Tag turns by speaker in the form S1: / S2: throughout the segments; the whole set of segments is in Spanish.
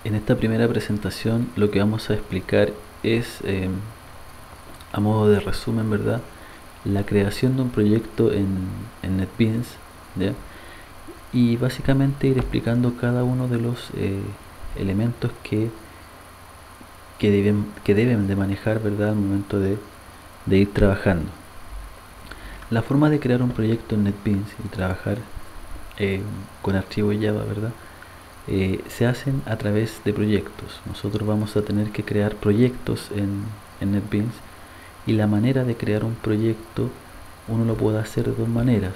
S1: En esta primera presentación lo que vamos a explicar es, a modo de resumen, ¿verdad?, la creación de un proyecto en NetBeans, ¿ya? Y básicamente ir explicando cada uno de los elementos que deben de manejar, ¿verdad?, al momento de ir trabajando. La forma de crear un proyecto en NetBeans y trabajar con archivo Java, ¿verdad?, se hacen a través de proyectos. Nosotros vamos a tener que crear proyectos en NetBeans, y la manera de crear un proyecto uno lo puede hacer de dos maneras.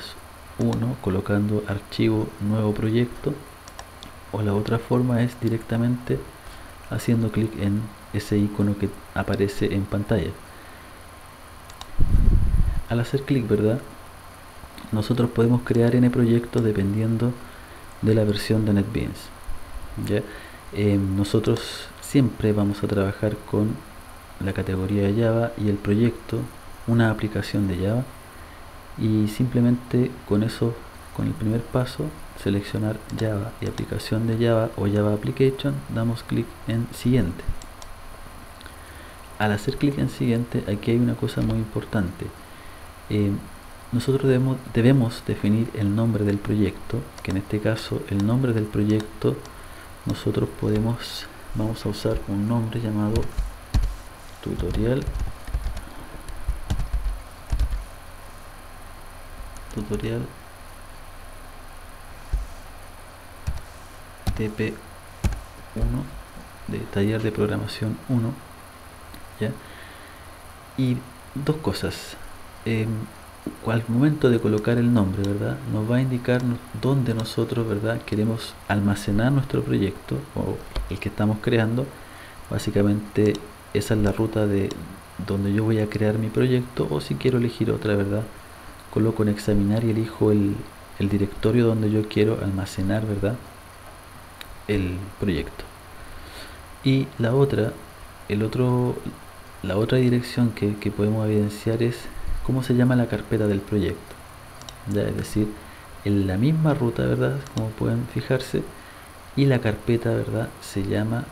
S1: Uno, colocando archivo nuevo proyecto, o la otra forma es directamente haciendo clic en ese icono que aparece en pantalla. Al hacer clic, ¿verdad?, nosotros podemos crear N proyectos dependiendo de la versión de NetBeans, ¿ya? Nosotros siempre vamos a trabajar con la categoría de Java y el proyecto una aplicación de Java, y simplemente con eso, con el primer paso, seleccionar Java y aplicación de Java o Java Application, damos clic en siguiente. Al hacer clic en siguiente, aquí hay una cosa muy importante. Nosotros debemos definir el nombre del proyecto, que en este caso el nombre del proyecto nosotros vamos a usar un nombre llamado tutorial TP1, de taller de programación 1, ¿ya? Y dos cosas. Al momento de colocar el nombre, ¿verdad?, nos va a indicar dónde nosotros, ¿verdad?, queremos almacenar nuestro proyecto o el que estamos creando. Básicamente esa es la ruta de donde yo voy a crear mi proyecto, o si quiero elegir otra, ¿verdad?, coloco en examinar y elijo el directorio donde yo quiero almacenar, ¿verdad?, el proyecto. Y la otra dirección que podemos evidenciar es cómo se llama la carpeta del proyecto, ¿ya? Es decir, en la misma ruta, ¿verdad?, como pueden fijarse, y la carpeta, ¿verdad?, se llama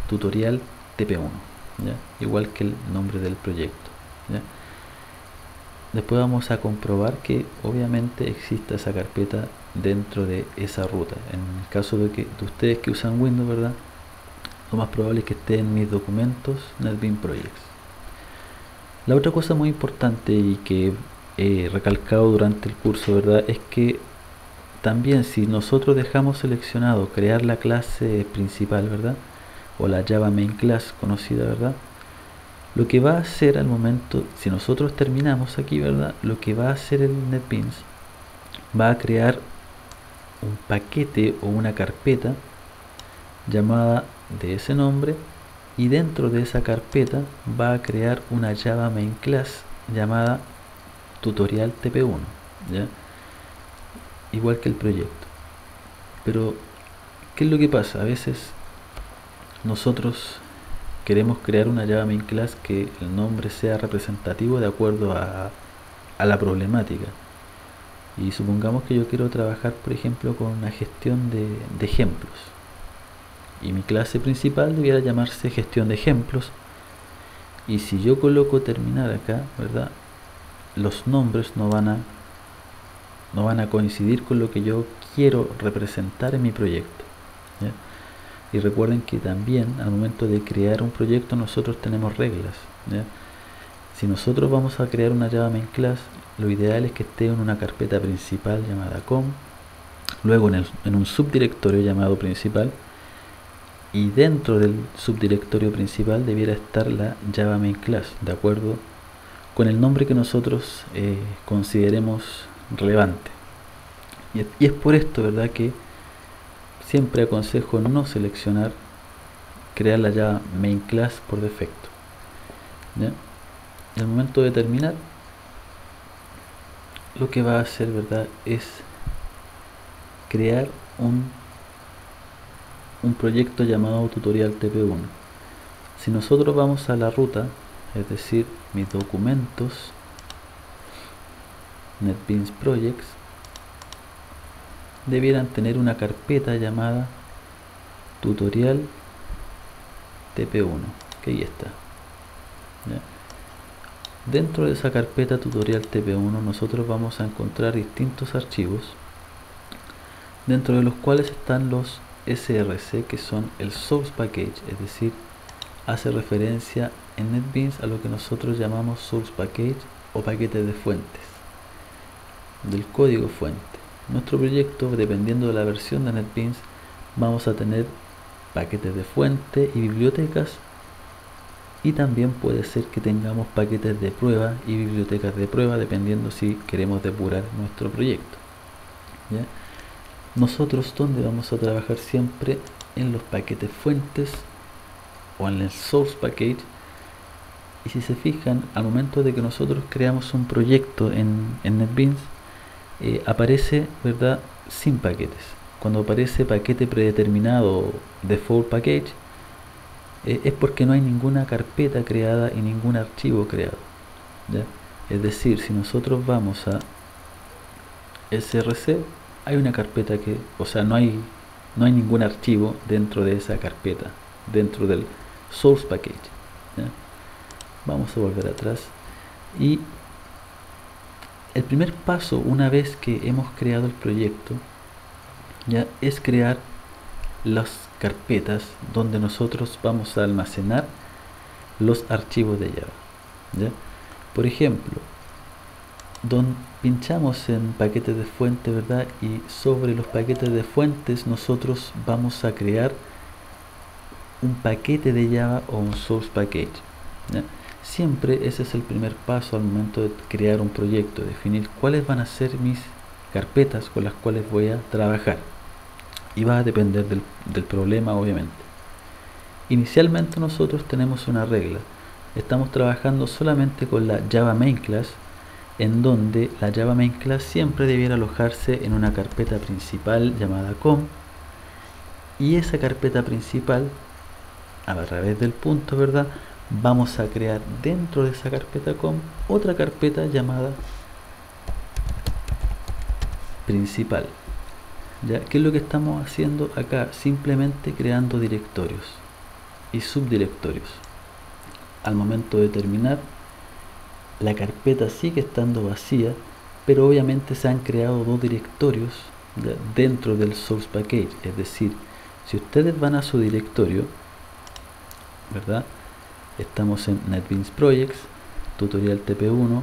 S1: tutorial TP1, ¿ya?, igual que el nombre del proyecto, ¿ya? Después vamos a comprobar que obviamente exista esa carpeta dentro de esa ruta. En el caso de ustedes que usan Windows, ¿verdad?, lo más probable es que esté en mis documentos NetBeans Projects. La otra cosa muy importante y que he recalcado durante el curso, ¿verdad?, es que también si nosotros dejamos seleccionado crear la clase principal, ¿verdad?, o la Java Main Class conocida, ¿verdad?, lo que va a hacer al momento, si nosotros terminamos aquí, ¿verdad?, lo que va a hacer el NetBeans va a crear un paquete o una carpeta llamada de ese nombre, y dentro de esa carpeta va a crear una Java Main Class llamada tutorial TP1, ¿ya?, igual que el proyecto. Pero ¿qué es lo que pasa? A veces nosotros queremos crear una Java Main Class que el nombre sea representativo de acuerdo a la problemática. Y supongamos que yo quiero trabajar, por ejemplo, con una gestión de ejemplos, y mi clase principal debiera llamarse gestión de ejemplos. Y si yo coloco terminar acá, ¿verdad?, los nombres no van a coincidir con lo que yo quiero representar en mi proyecto, ¿ya? Y recuerden que también al momento de crear un proyecto nosotros tenemos reglas, ¿ya? Si nosotros vamos a crear una Java Main Class, lo ideal es que esté en una carpeta principal llamada com, luego en un subdirectorio llamado principal, y dentro del subdirectorio principal debiera estar la Java Main Class, de acuerdo con el nombre que nosotros consideremos relevante. Y es por esto, ¿verdad?, que siempre aconsejo no seleccionar crear la Java Main Class por defecto, ¿ya? En el momento de terminar, lo que va a hacer, ¿verdad?, es crear un proyecto llamado tutorial TP1. Si nosotros vamos a la ruta, es decir, mis documentos, NetBeans Projects, debieran tener una carpeta llamada tutorial TP1, que ahí está, ¿ya? Dentro de esa carpeta tutorial TP1 nosotros vamos a encontrar distintos archivos, dentro de los cuales están los SRC, que son el source package, es decir, hace referencia en NetBeans a lo que nosotros llamamos source package o paquetes de fuentes, del código fuente. Nuestro proyecto, dependiendo de la versión de NetBeans, vamos a tener paquetes de fuente y bibliotecas, y también puede ser que tengamos paquetes de prueba y bibliotecas de prueba, dependiendo si queremos depurar nuestro proyecto, ¿ya? Nosotros, ¿dónde vamos a trabajar siempre? En los paquetes fuentes o en el source package. Y si se fijan, al momento de que nosotros creamos un proyecto en NetBeans, aparece, ¿verdad?, sin paquetes. Cuando aparece paquete predeterminado, default package, es porque no hay ninguna carpeta creada y ningún archivo creado, ¿ya? Es decir, si nosotros vamos a src, hay una carpeta que, o sea, no hay ningún archivo dentro de esa carpeta, dentro del source package, ¿ya? Vamos a volver atrás, y el primer paso, una vez que hemos creado el proyecto, ya, es crear las carpetas donde nosotros vamos a almacenar los archivos de Java, ¿ya? Por ejemplo, pinchamos en paquetes de fuente, ¿verdad? Y sobre los paquetes de fuentes nosotros vamos a crear un paquete de Java o un source package, ¿ya? Siempre ese es el primer paso al momento de crear un proyecto, definir cuáles van a ser mis carpetas con las cuales voy a trabajar, y va a depender del problema, obviamente. Inicialmente nosotros tenemos una regla, estamos trabajando solamente con la Java Main Class, en donde la Java Main Class siempre debiera alojarse en una carpeta principal llamada com, y esa carpeta principal, a través del punto, ¿verdad?, vamos a crear dentro de esa carpeta com otra carpeta llamada principal, ¿ya? ¿Qué es lo que estamos haciendo acá? Simplemente creando directorios y subdirectorios. Al momento de terminar, la carpeta sigue estando vacía, pero obviamente se han creado dos directorios, ¿ya?, dentro del source package. Es decir, si ustedes van a su directorio, ¿verdad?, estamos en NetBeans Projects, tutorial TP1.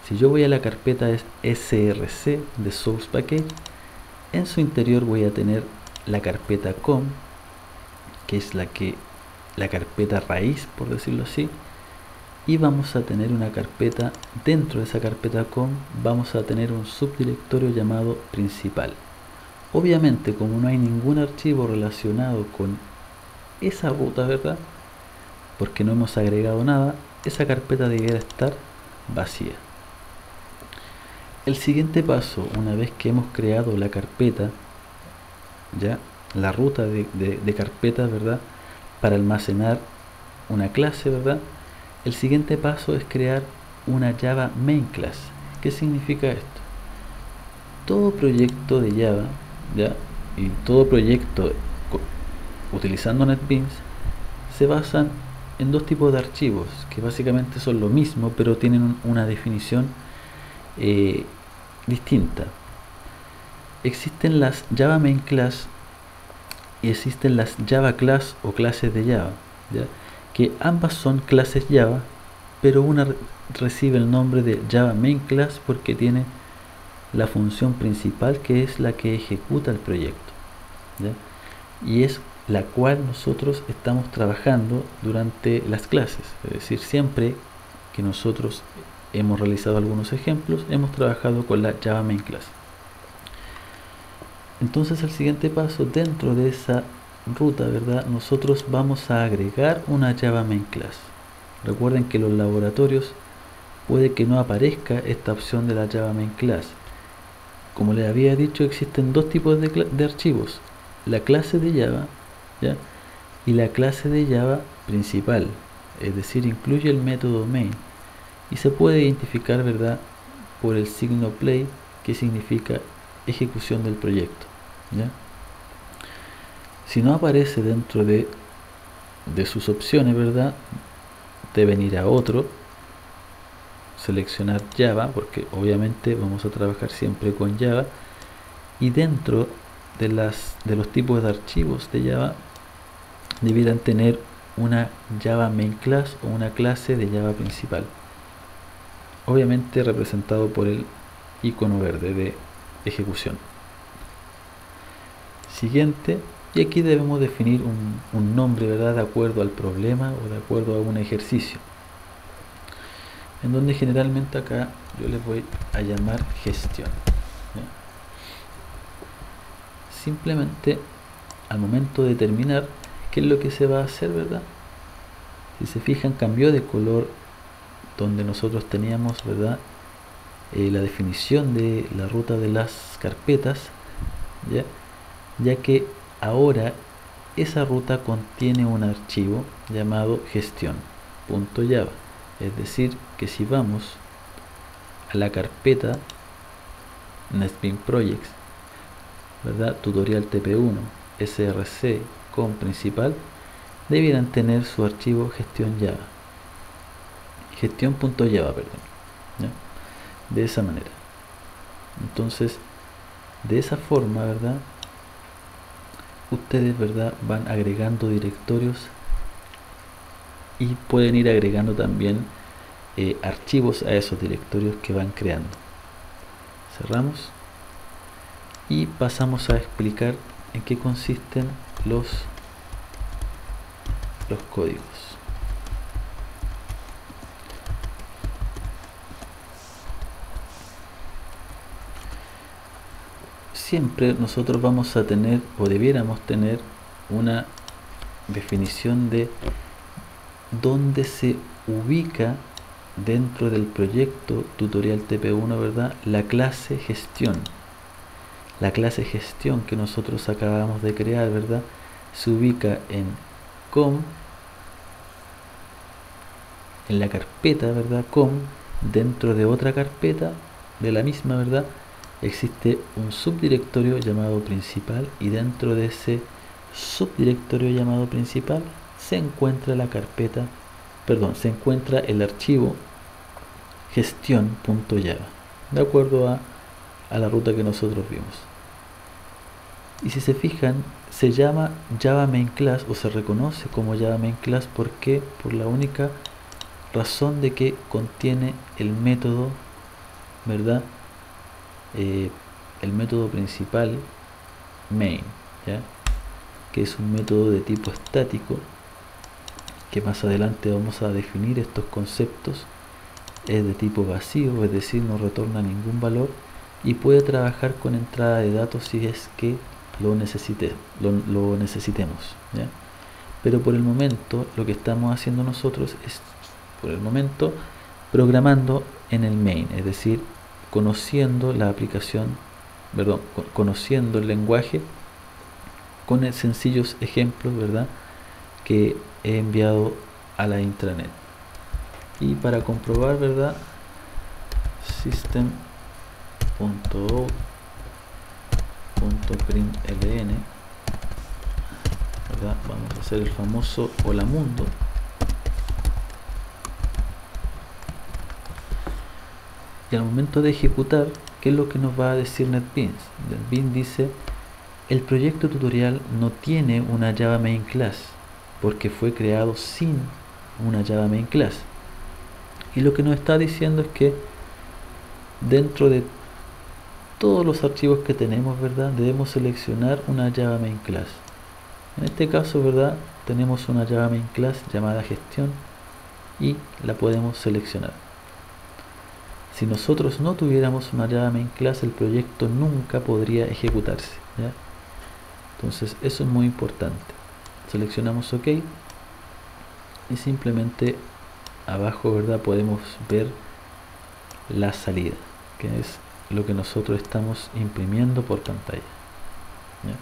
S1: Si yo voy a la carpeta src de source package, en su interior voy a tener la carpeta com, que es la carpeta raíz, por decirlo así, y vamos a tener una carpeta, dentro de esa carpeta com vamos a tener un subdirectorio llamado principal. Obviamente, como no hay ningún archivo relacionado con esa ruta, ¿verdad?, porque no hemos agregado nada, esa carpeta debería estar vacía. El siguiente paso, una vez que hemos creado la carpeta, ya la ruta de carpetas, ¿verdad?, para almacenar una clase, ¿verdad?, el siguiente paso es crear una Java Main Class. ¿Qué significa esto? Todo proyecto de Java, ¿ya?, y todo proyecto utilizando NetBeans se basan en dos tipos de archivos que básicamente son lo mismo, pero tienen una definición distinta. Existen las Java Main Class y existen las Java Class o clases de Java, ¿ya?, que ambas son clases Java, pero una recibe el nombre de Java Main Class porque tiene la función principal, que es la que ejecuta el proyecto, ¿ya?, y es la cual nosotros estamos trabajando durante las clases. Es decir, siempre que nosotros hemos realizado algunos ejemplos, hemos trabajado con la Java Main Class. Entonces el siguiente paso, dentro de esa ruta, ¿verdad?, nosotros vamos a agregar una Java Main Class. Recuerden que en los laboratorios puede que no aparezca esta opción de la Java Main Class. Como les había dicho, existen dos tipos de archivos: la clase de Java, ¿ya?, y la clase de Java principal, es decir, incluye el método main, y se puede identificar, ¿verdad?, por el signo play, que significa ejecución del proyecto, ¿ya? Si no aparece dentro de de sus opciones, ¿verdad? Deben ir a otro, seleccionar Java, porque obviamente vamos a trabajar siempre con Java, y dentro de los tipos de archivos de Java debieran tener una Java main class o una clase de Java principal, obviamente representado por el icono verde de ejecución. Siguiente, y aquí debemos definir un nombre, ¿verdad?, de acuerdo al problema o de acuerdo a un ejercicio, en donde generalmente acá yo les voy a llamar gestión, ¿ya? Simplemente al momento de terminar, ¿qué es lo que se va a hacer, verdad? Si se fijan, cambió de color donde nosotros teníamos, ¿verdad?, la definición de la ruta de las carpetas, ya que ahora esa ruta contiene un archivo llamado gestión.java. Es decir, que si vamos a la carpeta NetBeans Projects, ¿verdad?, tutorial TP1, src con principal, debieran tener su archivo gestión.java, perdón, ¿ya? De esa manera. Entonces, de esa forma, ¿verdad?, ustedes, ¿verdad?, van agregando directorios y pueden ir agregando también archivos a esos directorios que van creando. Cerramos y pasamos a explicar en qué consisten los códigos. Siempre nosotros vamos a tener, o debiéramos tener, una definición de dónde se ubica dentro del proyecto tutorial TP1, ¿verdad?, la clase gestión. La clase gestión que nosotros acabamos de crear, ¿verdad?, se ubica en com, en la carpeta, ¿verdad?, com, dentro de otra carpeta de la misma, ¿verdad?, existe un subdirectorio llamado principal, y dentro de ese subdirectorio llamado principal se encuentra la carpeta, perdón, se encuentra el archivo gestión.java, de acuerdo a la ruta que nosotros vimos. Y si se fijan, se llama Java Main Class, o se reconoce como Java Main Class, porque por la única razón de que contiene el método, ¿verdad?, el método principal main, ¿ya?, que es un método de tipo estático, que más adelante vamos a definir estos conceptos. Es de tipo vacío, es decir, no retorna ningún valor, y puede trabajar con entrada de datos si es que lo necesitemos, ¿ya? Pero por el momento lo que estamos haciendo nosotros es, por el momento, programando en el main, es decir, conociendo la aplicación, perdón, conociendo el lenguaje con sencillos ejemplos, ¿verdad?, que he enviado a la intranet. Y para comprobar, ¿verdad?, system.out.println, ¿verdad?, vamos a hacer el famoso hola mundo. Y al momento de ejecutar, ¿qué es lo que nos va a decir NetBeans? NetBeans dice: el proyecto tutorial no tiene una Java Main Class porque fue creado sin una Java Main Class. Y lo que nos está diciendo es que dentro de todos los archivos que tenemos, ¿verdad?, debemos seleccionar una Java Main Class. En este caso, ¿verdad?, tenemos una Java Main Class llamada gestión y la podemos seleccionar. Si nosotros no tuviéramos una Java Main Class, el proyecto nunca podría ejecutarse, ¿ya? Entonces eso es muy importante. Seleccionamos OK y simplemente abajo, ¿verdad?, podemos ver la salida, que es lo que nosotros estamos imprimiendo por pantalla, ¿ya?